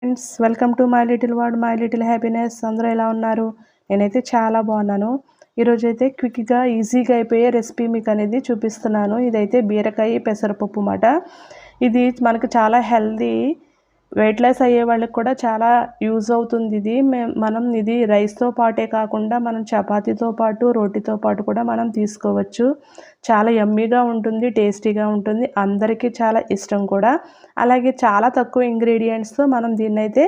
Friends, welcome to my little world, my little happiness. అందరూ ఎలా ఉన్నారు? నేనైతే చాలా బాగున్నాను. ఈరోజైతే క్విక్గా ఈజీగా అయిపోయే రెసిపీ మీకు అనేది చూపిస్తున్నాను. ఇదైతే బీరకాయ పెసరపప్పు మాట. ఇది మనకు చాలా హెల్దీ, వెయిట్ లెస్ అయ్యే వాళ్ళకి కూడా చాలా యూజ్ అవుతుంది. ఇది మనం ఇది రైస్తో పాటే కాకుండా మనం చపాతీతో పాటు రోటీతో పాటు కూడా మనం తీసుకోవచ్చు. చాలా యమ్మీగా ఉంటుంది, టేస్టీగా ఉంటుంది, అందరికీ చాలా ఇష్టం కూడా. అలాగే చాలా తక్కువ ఇంగ్రీడియంట్స్తో మనం దీన్ని అయితే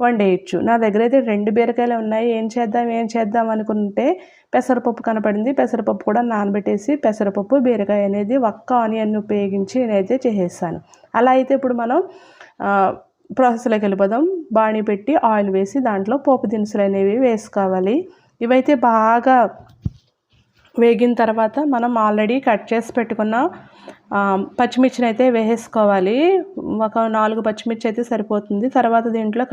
వండేయచ్చు. నా దగ్గర అయితే 2 బీరకాయలు ఉన్నాయి. ఏం చేద్దాం అనుకుంటే పెసరపప్పు కనపడింది. పెసరపప్పు కూడా నానబెట్టేసి పెసరపప్పు బీరకాయ అనేది ఒక్క ఆనియన్ ఉపయోగించి నేనైతే చేసేసాను. అలా అయితే ఇప్పుడు మనం ప్రాసెస్లోకి వెళ్ళిపోదాం. బాణీ పెట్టి ఆయిల్ వేసి దాంట్లో పోపు దినుసులు అనేవి వేసుకోవాలి. ఇవైతే బాగా వేగిన తర్వాత మనం ఆల్రెడీ కట్ చేసి పెట్టుకున్న పచ్చిమిర్చిని అయితే వేసేసుకోవాలి. ఒక 4 పచ్చిమిర్చి అయితే సరిపోతుంది. తర్వాత దీంట్లో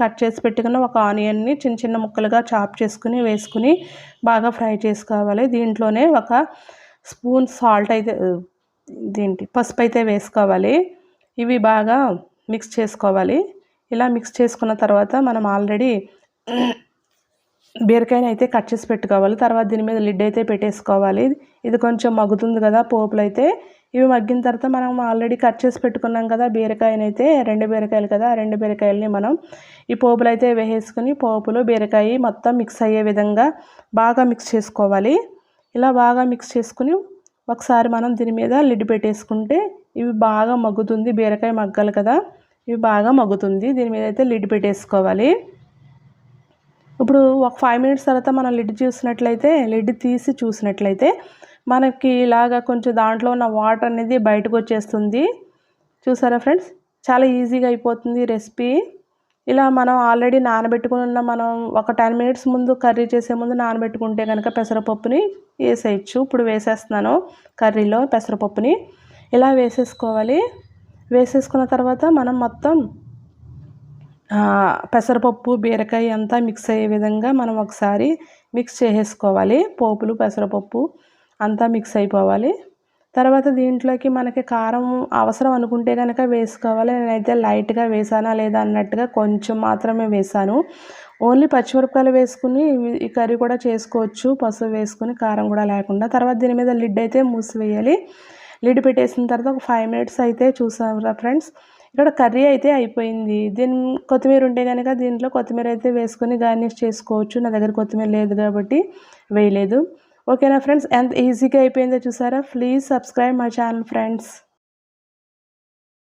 కట్ చేసి పెట్టుకున్న ఒక ఆనియన్ని చిన్న చిన్న ముక్కలుగా చాప్ చేసుకుని వేసుకుని బాగా ఫ్రై చేసుకోవాలి. దీంట్లోనే ఒక స్పూన్ సాల్ట్ అయితే పసుపు అయితే వేసుకోవాలి. ఇవి బాగా మిక్స్ చేసుకోవాలి. ఇలా మిక్స్ చేసుకున్న తర్వాత మనం ఆల్రెడీ బీరకాయని అయితే కట్ చేసి పెట్టుకోవాలి. తర్వాత దీని మీద లిడ్ అయితే పెట్టేసుకోవాలి. ఇది కొంచెం మగ్గుతుంది కదా పోపులు అయితే. ఇవి మగ్గిన తర్వాత మనం ఆల్రెడీ కట్ చేసి పెట్టుకున్నాం కదా బీరకాయనైతే, 2 బీరకాయలు కదా, ఆ 2 బీరకాయలని మనం ఈ పోపులు అయితే వేసేసుకుని పోపులు బీరకాయ మొత్తం మిక్స్ అయ్యే విధంగా బాగా మిక్స్ చేసుకోవాలి. ఇలా బాగా మిక్స్ చేసుకుని ఒకసారి మనం దీని మీద లిడ్ పెట్టేసుకుంటే ఇవి బాగా మగ్గుతుంది. బీరకాయ మగ్గాలి కదా, ఇవి బాగా మగ్గుతుంది. దీని మీద అయితే లిడ్ పెట్టేసుకోవాలి. ఇప్పుడు ఒక 5 మినిట్స్ తర్వాత మనం లిడ్ తీసి చూసినట్లయితే మనకి ఇలాగా కొంచెం దాంట్లో ఉన్న వాటర్ అనేది బయటకు వచ్చేస్తుంది. చూసారా ఫ్రెండ్స్, చాలా ఈజీగా అయిపోతుంది రెసిపీ. ఇలా మనం ఆల్రెడీ నానబెట్టుకున్న మనం ఒక 10 మినిట్స్ ముందు కర్రీ చేసే ముందు నానబెట్టుకుంటే కనుక పెసరపప్పుని వేసేయచ్చు. ఇప్పుడు వేసేస్తున్నాను కర్రీలో పెసరపప్పుని. ఇలా వేసేసుకోవాలి. వేసేసుకున్న తర్వాత మనం మొత్తం పెసరపప్పు బీరకాయ అంతా మిక్స్ అయ్యే విధంగా మనం ఒకసారి మిక్స్ చేసేసుకోవాలి. పోపులు పెసరపప్పు అంతా మిక్స్ అయిపోవాలి. తర్వాత దీంట్లోకి మనకి కారం అవసరం అనుకుంటే కనుక వేసుకోవాలి. నేనైతే లైట్గా వేసానా లేదా అన్నట్టుగా కొంచెం మాత్రమే వేసాను. ఓన్లీ పచ్చిమిరపకాయలు వేసుకుని ఈ కర్రీ కూడా చేసుకోవచ్చు, పసుపు వేసుకుని కారం కూడా లేకుండా. తర్వాత దీని మీద లిడ్ అయితే మూసివేయాలి. లిడ్ పెట్టేసిన తర్వాత ఒక 5 మినిట్స్ అయితే చూసారా ఫ్రెండ్స్, ఇక్కడ కర్రీ అయితే అయిపోయింది. కొత్తిమీర ఉంటే కనుక దీంట్లో కొత్తిమీర అయితే వేసుకొని గార్నిష్ చేసుకోవచ్చు. నా దగ్గర కొత్తిమీర లేదు కాబట్టి వేయలేదు. ఓకేనా ఫ్రెండ్స్, ఎంత ఈజీగా అయిపోయిందో చూసారా. Please subscribe my channel friends.